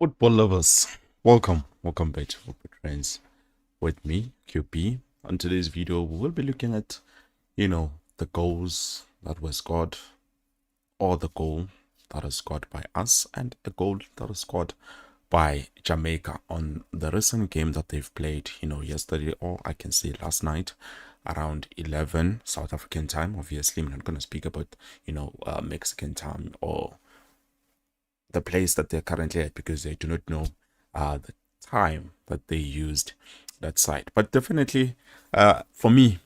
Football lovers, welcome back to Football Trends with me, QP. On today's video, we will be looking at, the goals that were scored, or the goal that was scored by us, and a goal that was scored by Jamaica on the recent game that they've played, yesterday, or I can say last night, around 11 South African time. Obviously, I'm not going to speak about, Mexican time or the place that they're currently at because they do not know the time that they used that site. But definitely, for me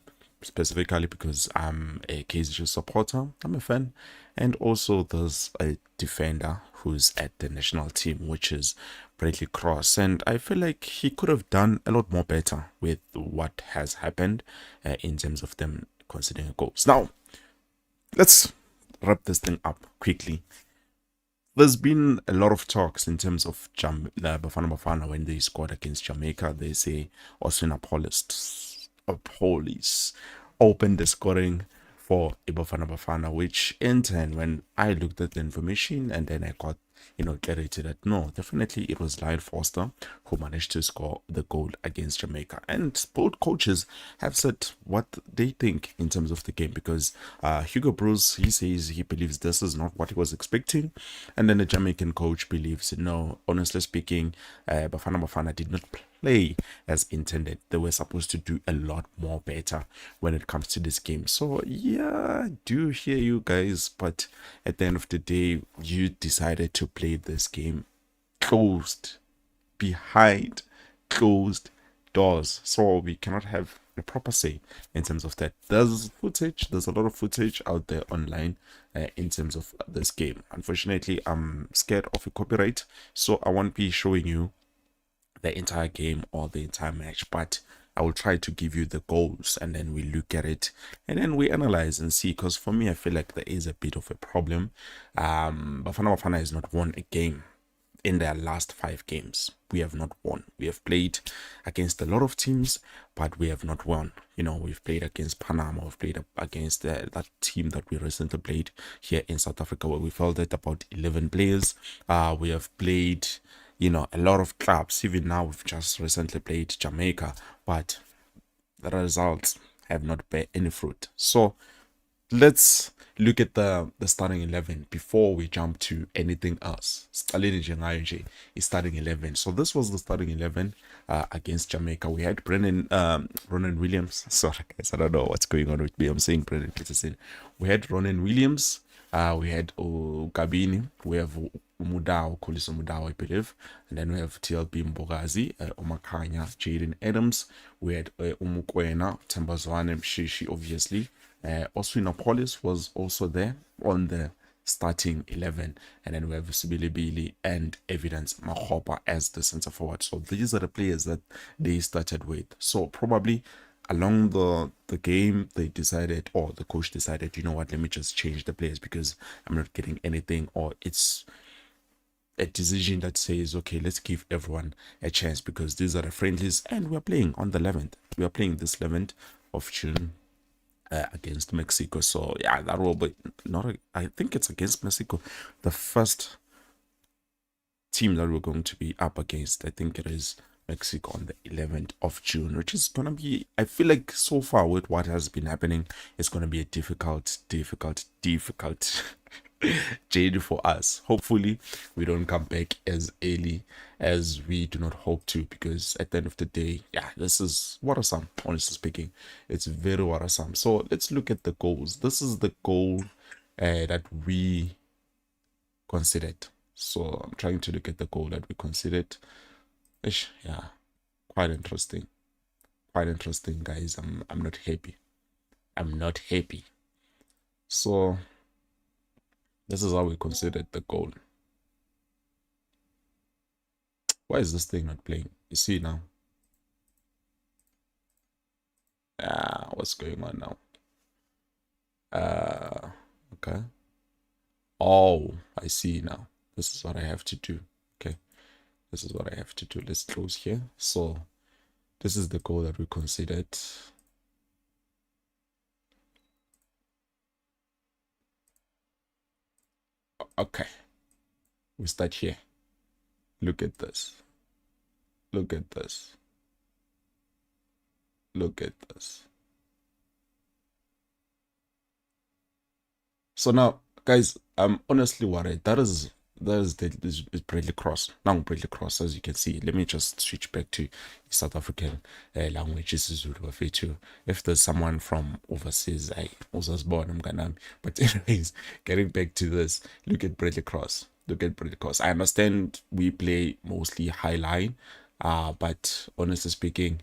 specifically, because I'm a KZG supporter, I'm a fan, and also there's a defender who's at the national team, which is Bradley Cross, and I feel like he could have done a lot more better with what has happened in terms of them considering goals. Now, let's wrap this thing up quickly. There's been a lot of talks in terms of Bafana Bafana when they scored against Jamaica. They say Oswin Police opened the scoring for Bafana Bafana, which in turn, when I looked at the information and then I got clarity that no, definitely it was Lyle Foster who managed to score the goal against Jamaica. And both coaches have said what they think in terms of the game because Hugo Bruce, he says he believes this is not what he was expecting, and then the Jamaican coach believes no. Honestly speaking, Bafana Bafana did not play as intended. They were supposed to do a lot more better when it comes to this game. So yeah, I do hear you guys, but at the end of the day, you decided to play this game closed, behind closed doors. So we cannot have a proper say in terms of that. There's a lot of footage out there online in terms of this game. Unfortunately, I'm scared of a copyright, so I won't be showing you the entire game or the entire match, but I will try to give you the goals and then we look at it and then we analyze and see. Because for me, I feel like there is a bit of a problem. Bafana Bafana has not won a game in their last 5 games. We have not won. We have played against a lot of teams, but we have not won. We've played against Panama, we've played against that team that we recently played here in South Africa, where we felt that about 11 players. We have played a lot of clubs. Even now, we've just recently played Jamaica, but the results have not bear any fruit. So let's look at the starting 11 before we jump to anything else. Is starting 11. So this was the starting 11 against Jamaica. We had Ronan Williams. Sorry guys, I don't know what's going on with me. I'm saying Brendan Peterson. We had Ronan Williams. We had Gabini. We have Umudao, Koliso Mudao, I believe. And then we have TLB Mbogazi, Omakanya, Jaden Adams. We had Umukwena, Tembazwane Mshishi, obviously. Oswinopolis was also there on the starting 11, and then we have Sibilibili and Evidence Mahopa as the center forward. So these are the players that they started with. So probably along the game they decided, or the coach decided, you know what, let me just change the players because I'm not getting anything, or it's a decision that says, okay, let's give everyone a chance because these are the friendlies and we're playing on the 11th. We are playing this 11th of June against Mexico. So yeah, that will be I think it's against Mexico, the first team that we're going to be up against. I think it is Mexico on the 11th of June, which is gonna be, I feel like so far with what has been happening, it's gonna be a difficult journey for us. Hopefully we don't come back as early as we do not hope to, because at the end of the day, yeah, this is worrisome. Honestly speaking, it's very worrisome. So let's look at the goals. This is the goal that we considered. So I'm trying to look at the goal that we considered. Ish, yeah, quite interesting, guys. I'm not happy. I'm not happy. So this is how we considered the goal. Why is this thing not playing? You see now? What's going on now? Okay. Oh, I see now. This is what I have to do. Okay. This is what I have to do. Let's close here. So this is the goal that we considered. Okay. We start here. Look at this. Look at this. Look at this. So now, guys, I'm honestly worried. That is Bradley Cross. Now Bradley Cross, as you can see. Let me just switch back to South African language. This is Zulu too. If there's someone from overseas, I was born. I'm gonna. But anyways, getting back to this, look at Bradley Cross. Look at Bradley Cross. I understand we play mostly high line, but honestly speaking,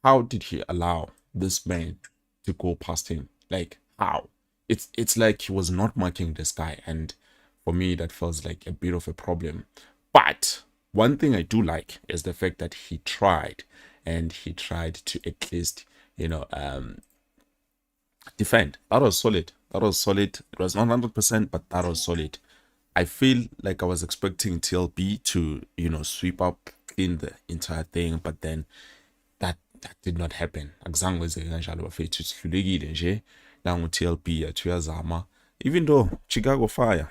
how did he allow this man to go past him? Like how? It's like he was not marking this guy, and for me that feels like a bit of a problem. But one thing I do like is the fact that he tried, and he tried to at least defend. That was solid. That was solid. It was not 100%, but that was solid. I feel like I was expecting TLB to sweep up, clean the entire thing, but then that did not happen. Akuzange kwenzeke kanjalo bafethu, sihlulekile nje nangu-TLB yathu uyazama, even though Chicago Fire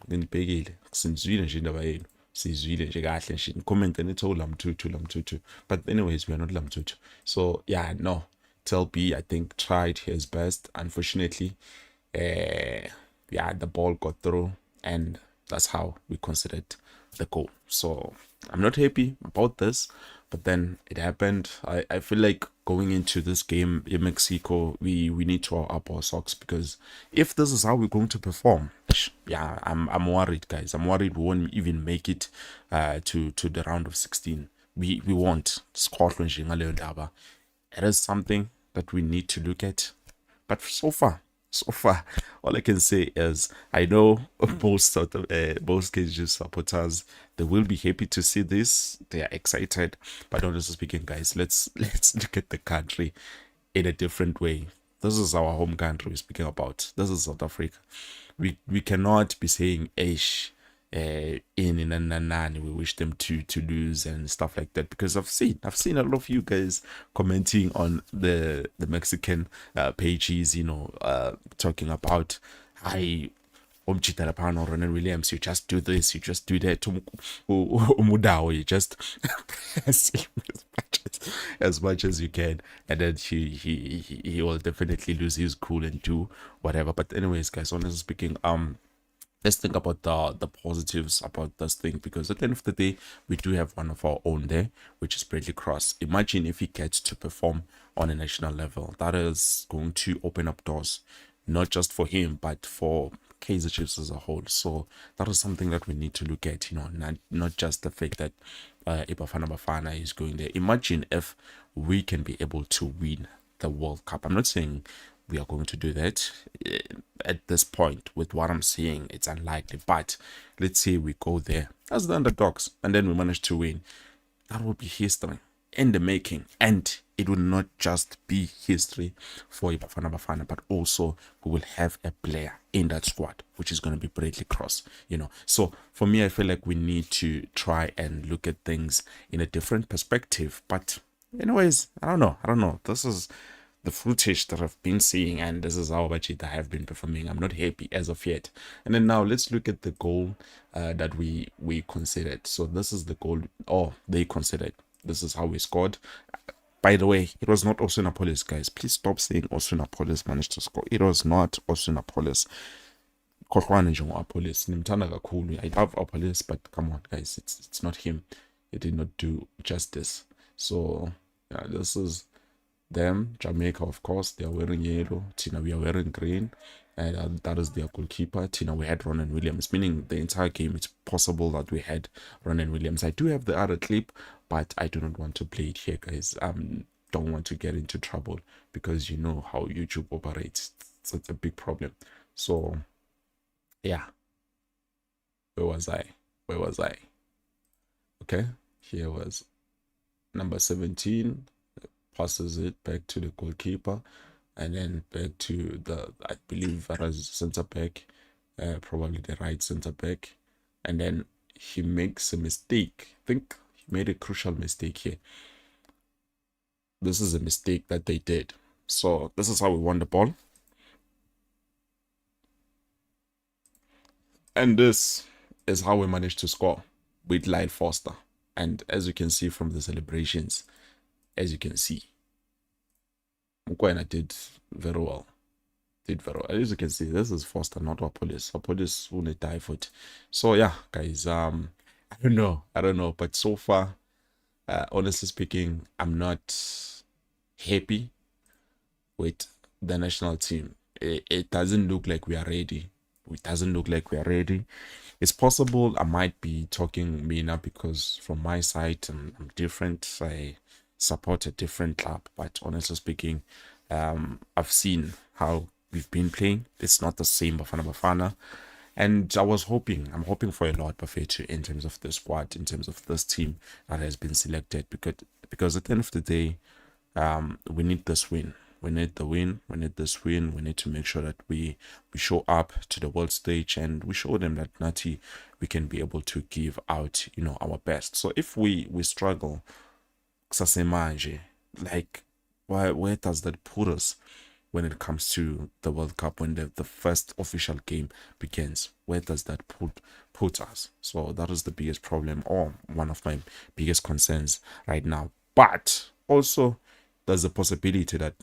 nginibhekile, sinizwile nje indaba yenu, sizwile nje kahle nje nicommente nithi lamthuthu, but anyways we are not lamthuthu. So yeah, no, TLB I think tried his best. Unfortunately, yeah, the ball got through, and that's how we considered the goal. So I'm not happy about this, but then it happened. I feel like going into this game in Mexico, we need to up our socks, because if this is how we're going to perform, yeah, I'm worried, guys. I'm worried we won't even make it to the round of 16. We won't. Scotland, it is something that we need to look at. But so far, all I can say is I know most KG supporters, they will be happy to see this. They are excited. But honestly speaking, guys, let's look at the country in a different way. This is our home country we're speaking about. This is South Africa. We cannot be saying Ish in and we wish them to lose and stuff like that, because I've seen a lot of you guys commenting on the Mexican pages, talking about I Umchitarapano, Ronan Williams, you just do this, you just do that, Umudao, you just press him as much as you can, and then he will definitely lose his cool and do whatever. But anyways, guys, honestly speaking, let's think about the positives about this thing, because at the end of the day, we do have one of our own there, which is Bradley Cross. Imagine if he gets to perform on a national level. That is going to open up doors, not just for him, but for Kaizer Chiefs as a whole. So that is something that we need to look at, not just the fact that Bafana Bafana is going there. Imagine if we can be able to win the World Cup. I'm not saying we are going to do that at this point. With what I'm seeing, it's unlikely, but let's say we go there as the underdogs and then we manage to win. That will be history in the making, and it will not just be history for Bafana Bafana, but also we will have a player in that squad, which is going to be Bradley Cross. So for me, I feel like we need to try and look at things in a different perspective. But anyways, I don't know. This is the footage that I've been seeing, and this is how Bachita have been performing. I'm not happy as of yet. And then now let's look at the goal that we considered. So this is the goal, they considered. This is how we scored. By the way, it was not Osinapolis, guys. Please stop saying Osinapolis managed to score. It was not Osinapolis. Khohlwane nje ngo-Apolis. Nimthanda kakhulu. I love Apolis, but come on, guys. It's not him. It did not do justice. So yeah, this is them. Jamaica, of course, they are wearing yellow. Tina, we are wearing green. And that is their goalkeeper. Tina, we had Ronan Williams, meaning the entire game, it's possible that we had Ronan Williams. I do have the other clip, but I do not want to play it here, guys. Don't want to get into trouble, because you know how YouTube operates. It's a big problem. So, yeah. Where was I? Okay, here was number 17. Passes it back to the goalkeeper, and then back to I believe that was center back, probably the right center back, and then he makes a mistake. I think he made a crucial mistake here. This is a mistake that they did. So this is how we won the ball, and this is how we managed to score. with Lyle Foster. And as you can see from the celebrations, as you can see, Mokoena did very well. Did very well. As you can see, this is Foster, not Wapolis. Wapolis won't die for it. So yeah, guys, I don't know. I don't know. But so far, honestly speaking, I'm not happy with the national team. It doesn't look like we are ready. It doesn't look like we are ready. It's possible I might be talking Mina because from my side I'm different. I support a different club, but honestly speaking, I've seen how we've been playing. It's not the same Bafana Bafana. And I'm hoping for a lot, Buffet, in terms of the squad, in terms of this team that has been selected, because at the end of the day, we need this win. We need the win. We need this win. We need to make sure that we show up to the world stage and we show them that Nati, we can be able to give out, our best. So if we struggle, Sasemanje, like, where does that put us when it comes to the World Cup, when the first official game begins? Where does that put us? So that is the biggest problem, or one of my biggest concerns right now. But also, there's a possibility that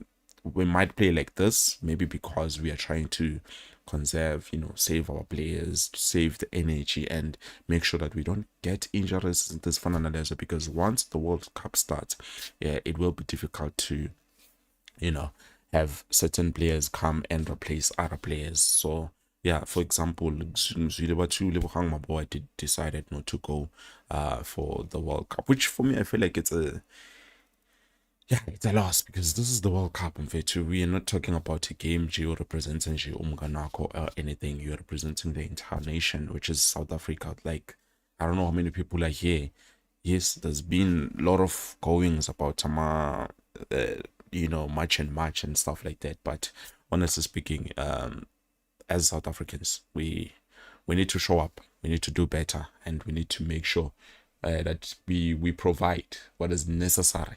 we might play like this, maybe because we are trying to conserve, save our players, save the energy, and make sure that we don't get injuries in this finalizer. Because once the World Cup starts, yeah, it will be difficult to, have certain players come and replace other players. So yeah, for example, Lebohang Maboa decided not to go for the World Cup, which for me I feel like it's a loss, because this is the World Cup. In fact, we are not talking about a game you're representing Umganako or anything. You're representing the entire nation, which is South Africa. Like, I don't know how many people are here. Yes, there's been a lot of goings about Tama, match and stuff like that. But honestly speaking, as South Africans, we need to show up. We need to do better, and we need to make sure that we provide what is necessary.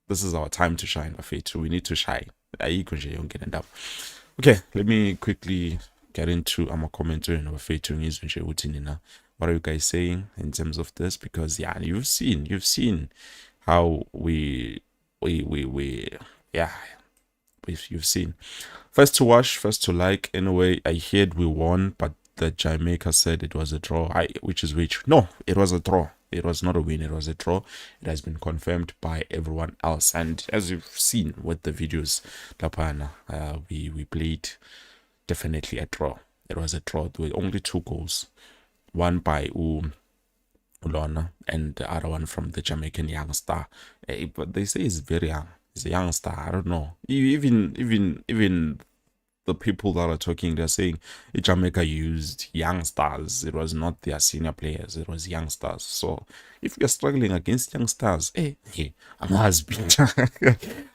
This is our time to shine, Afet. We need to shine. Okay, let me quickly get into our commentary on Afet. What are you guys saying in terms of this? Because yeah, you've seen how you've seen. First to watch, first to like. Anyway, I heard we won, but the Jamaica said it was a draw. Which? No, it was a draw. It was not a win, it was a draw. It has been confirmed by everyone else. And as you've seen with the videos, Lapana, we played definitely a draw. It was a draw with only 2 goals. One by Ulona and the other one from the Jamaican youngster. But they say he's very young. He's a youngster. I don't know. Even the people that are talking, they're saying Jamaica used youngsters. It was not their senior players, it was youngsters. So if you're struggling against youngsters, I'm husband.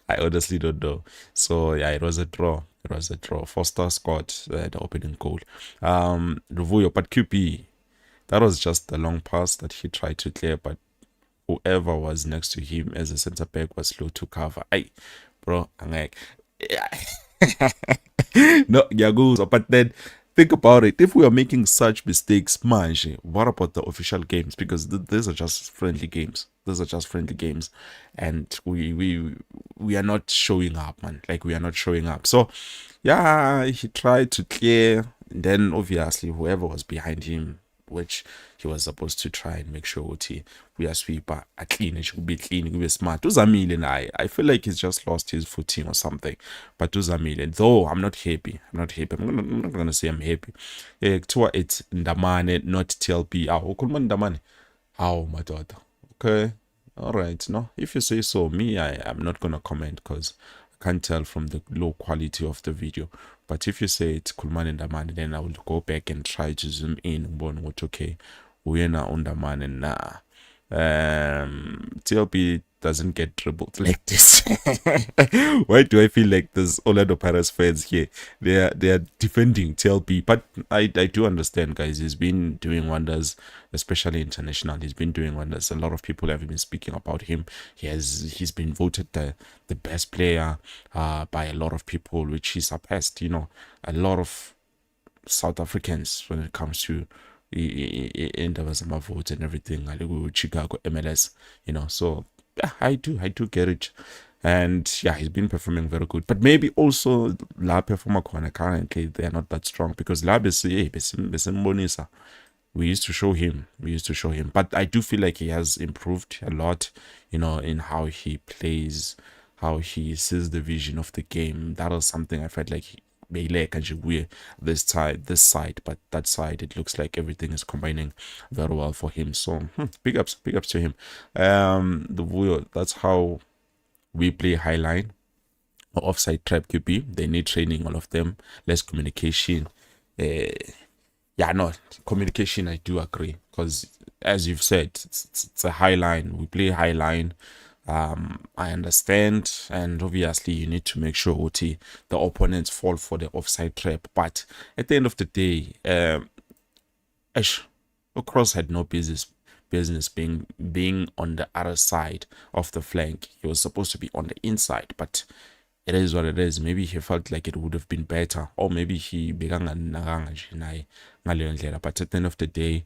I honestly don't know. So yeah, it was a draw. It was a draw. Foster scored the opening goal. Ruvuyo, but QP, that was just a long pass that he tried to clear, but whoever was next to him as a center back was slow to cover. Bro, I'm like, no, Yago. But then think about it. If we are making such mistakes, manje, what about the official games? Because these are just friendly games. And we are not showing up, man. Like, we are not showing up. So yeah, he tried to clear. And then obviously whoever was behind him, which he was supposed to try and make sure we are sweeper clean, it should be clean, it be smart. Uzamile and I feel like he's just lost his footing or something. But Uzamile, though I'm not happy. I'm not gonna say I'm happy. It's Ndamane, not TLP. Ndamane. How, my daughter? Okay. Alright, no. If you say so, me, I'm not gonna comment because I can't tell from the low quality of the video. But if you say it's Kulman Ndamane, then I will go back and try to zoom in. What okay? We're not Ndamane nah. TLP doesn't get dribbled like this. Why do I feel like there's Orlando Pirates fans here? They are defending TLP, but I do understand, guys. He's been doing wonders, especially international. He's been doing wonders. A lot of people have been speaking about him. He's been voted the best player by a lot of people, which he surpassed. A lot of South Africans when it comes to in the votes and everything, like Chicago MLS, so yeah, I do get it. And yeah, he's been performing very good. But maybe also La performer currently they are not that strong because La Bonisa. We used to show him. But I do feel like he has improved a lot, in how he plays, how he sees the vision of the game. That was something I felt like Meilek and Jibuye this side, but that side it looks like everything is combining very well for him. So big ups to him. The Vuyo, that's how we play highline or offside trap QB. They need training, all of them. Less communication. Yeah, no, communication, I do agree. Because as you've said, it's a high line. We play high line. I understand. And obviously, you need to make sure the opponents fall for the offside trap. But at the end of the day, Cross had no business being on the other side of the flank. He was supposed to be on the inside, but it is what it is. Maybe he felt like it would have been better, or maybe he began but at the end of the day,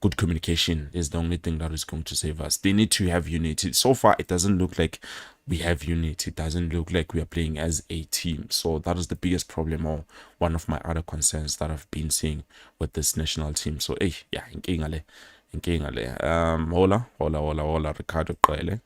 good communication is the only thing that is going to save us. They need to have unity. So far, it doesn't look like we have unity. It doesn't look like we are playing as a team. So that is the biggest problem, or one of my other concerns that I've been seeing with this national team. So, yeah, inkinga le. Hola, Ricardo Qele.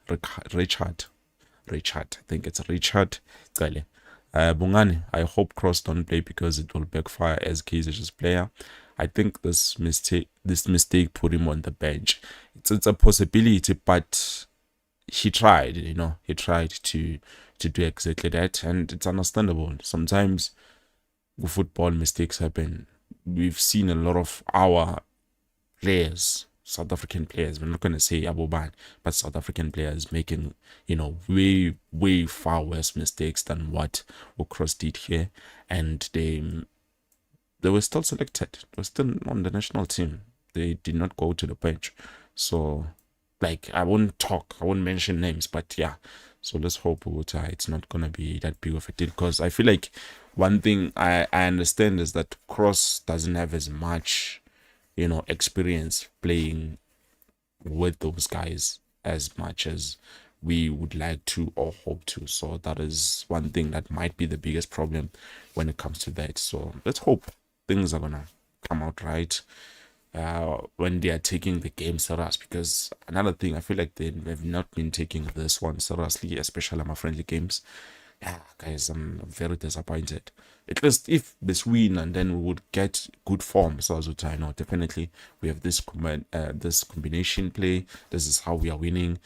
Richard. I think it's Richard Qele. Bungani, I hope Cross don't play because it will backfire as Kaiser's player. I think this mistake put him on the bench. It's a possibility, but he tried, he tried to do exactly that, and it's understandable. Sometimes with football, mistakes happen. We've seen a lot of our players, South African players, we're not going to say Aboban, but South African players making, way far worse mistakes than what Ukros did here. And they were still selected. They were still on the national team. They did not go to the bench. So, like, I won't mention names, but yeah. So let's hope it's not going to be that big of a deal, because I feel like one thing I understand is that Cross doesn't have as much experience playing with those guys as much as we would like to or hope to. So that is one thing that might be the biggest problem when it comes to that. So let's hope things are gonna come out right when they are taking the game serious, because another thing, I feel like they have not been taking this one seriously, especially my friendly games. Yeah, guys, I'm very disappointed. At least if this win, and then we would get good form. So as I know, definitely we have this combination play. This is how we are winning.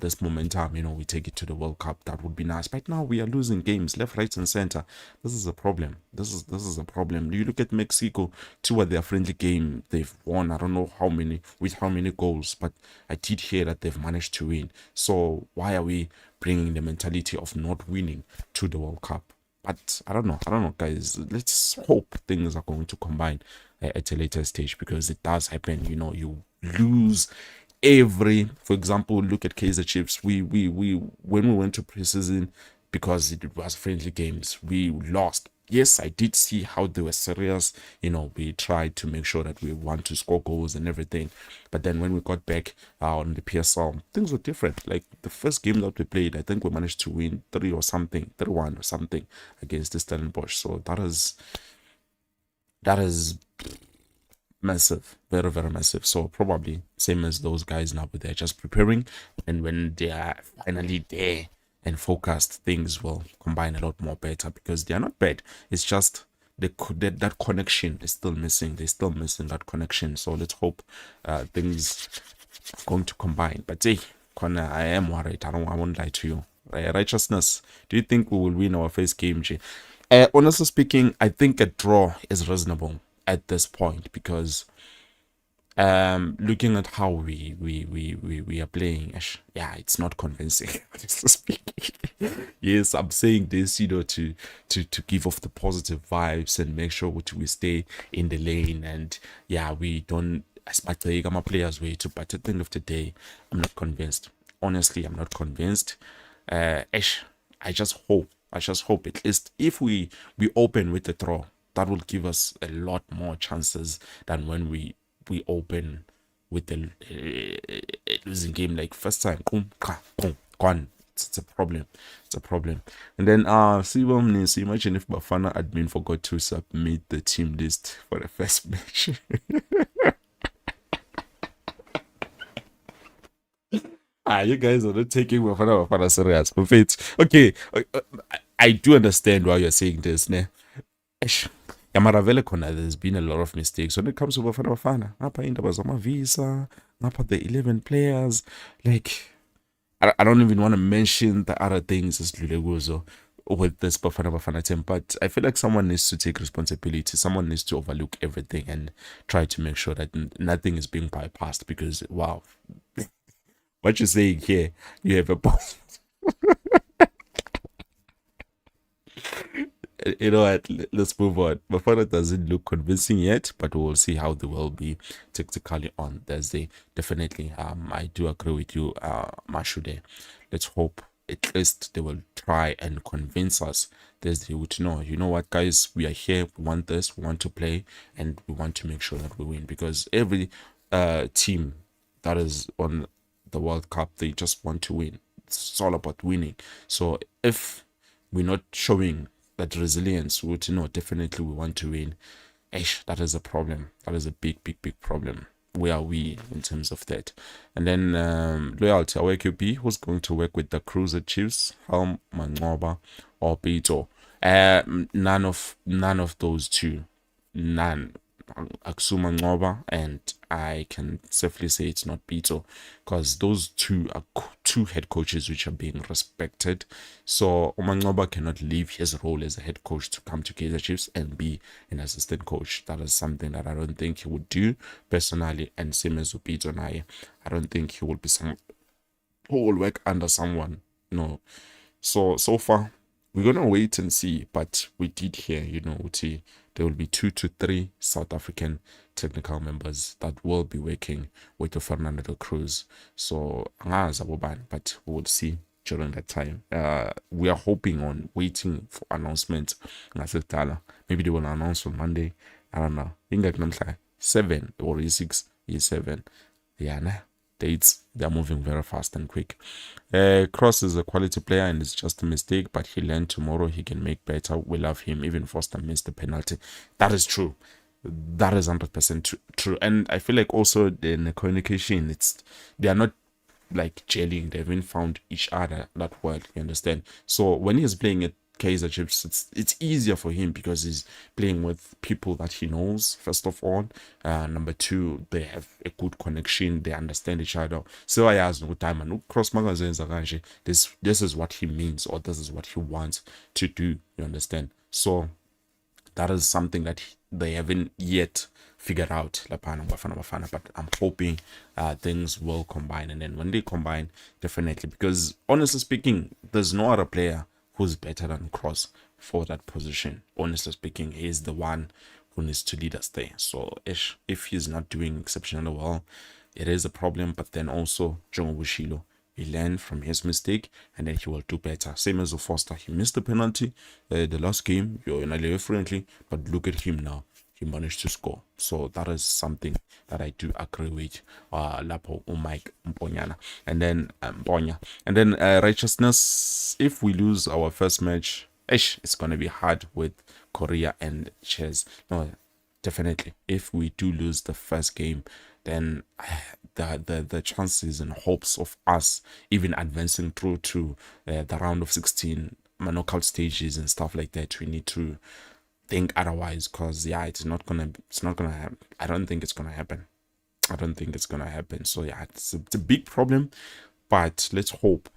This momentum, we take it to the World Cup. That would be nice. But now we are losing games left, right, and center. This is a problem. This is a problem. You look at Mexico, toward their friendly game, they've won. I don't know how many goals, but I did hear that they've managed to win. So why are we bringing the mentality of not winning to the World Cup? But I don't know, guys. Let's hope things are going to combine at a later stage, because it does happen. You lose for example, look at Kaiser Chiefs. We when we went to preseason, because it was friendly games, we lost. Yes, I did see how they were serious. We tried to make sure that we want to score goals and everything. But then when we got back on the PSL, things were different. Like the first game that we played, I think we managed to win 3-1 or something against the Stellenbosch. So that is massive, very, very massive. So probably same as those guys now, but they're just preparing. And when they are finally there and focused, things will combine a lot more better, because they are not bad. It's just that connection is still missing. They're still missing that connection. So let's hope things are going to combine. But hey, Connor, I am worried. I won't lie to you. Righteousness. Do you think we will win our first game, G? Honestly speaking, I think a draw is reasonable at this point, because looking at how we are playing, yeah, it's not convincing. Honestly speaking. Yes, I'm saying this, to give off the positive vibes and make sure we stay in the lane, and yeah, we don't aspect my players way too. But at the end of the day, I'm not convinced. Honestly, I'm not convinced. I just hope at least if we open with a draw, that will give us a lot more chances than when we we open with the losing game like first time. Gone. It's a problem. It's a problem. And then so imagine if Bafana admin forgot to submit the team list for the first match. You guys are not taking Bafana Bafana serious. Okay, I do understand why you're saying this, ne? Eish. Yamaravele Kona, there's been a lot of mistakes when it comes to Bafana Bafana. Ngapha indaba zamavisa, ngapha the 11 players. Like, I don't even want to mention the other things as Luleguzo with this Bafana Bafana team, but I feel like someone needs to take responsibility. Someone needs to overlook everything and try to make sure that nothing is being bypassed because, wow, what you're saying here, you have a point. You know what? Let's move on. Bafana doesn't look convincing yet, but we'll see how they will be tactically on Thursday. Definitely, I do agree with you, Mashude. Let's hope at least they will try and convince us Thursday. Which you know what, guys, we are here. We want this. We want to play, and we want to make sure that we win because every team that is on the World Cup, they just want to win. It's all about winning. So if we're not showing that resilience, would definitely we want to win. That is a problem. That is a big problem. Where are we in terms of that? And then loyalty, our QB, who's going to work with the Cruiser Chiefs, Helm, Mangoba, or Pito. None of those two. None. Aksuma Ngoba, and I can safely say it's not Pito because those two are two head coaches which are being respected. So Ngoba cannot leave his role as a head coach to come to Kaizer Chiefs and be an assistant coach. That is something that I don't think he would do personally. And same as Pito and I don't think he will be someone who will work under someone. No. So far we're gonna wait and see, but we did hear, there will be 2 to 3 South African technical members that will be working with the Fernando Cruz. So but we will see during that time. We are hoping on waiting for announcement. Maybe they will announce on Monday. I don't know. 7 or 6, 7. Yeah, dates, they're moving very fast and quick. Cross is a quality player and it's just a mistake, but he learned tomorrow he can make better. We love him. Even Foster missed the penalty. That is true. That is 100% true. And I feel like also in the communication, they are not like gelling. They haven't found each other that well. You understand? So when he's playing at Kaizer Chiefs, it's easier for him because he's playing with people that he knows, first of all. Number two, they have a good connection, they understand each other. So I asked no time and cross magazines this is what he means or this is what he wants to do. You understand? So that is something that they haven't yet figured out, Bafana, but I'm hoping things will combine. And then when they combine, definitely, because honestly speaking, there's no other player who's better than Cross for that position. Honestly speaking, he's the one who needs to lead us there. So if he's not doing exceptionally well, it is a problem. But then also Jongo Bushilo, he learned from his mistake and then he will do better. Same as Foster, he missed the penalty the last game, you're in friendly, but look at him now. He managed to score. So that is something that I do agree with Lapo Mike Mponyana. And then Mponya. And then righteousness, if we lose our first match, it's gonna be hard with Korea and Chess. No, definitely. If we do lose the first game, then the chances and hopes of us even advancing through to the round of 16 knockout stages and stuff like that, we need to think otherwise, because it's not gonna happen. I don't think it's gonna happen. So it's a big problem, but let's hope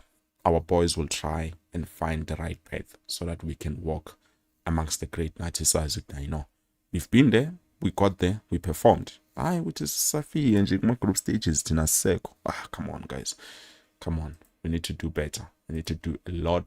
our boys will try and find the right path so that we can walk amongst the great Natisas. We've been there, we got there, we performed. Which is Safi and group stages tina seko. Come on, guys, come on, we need to do better. We need to do a lot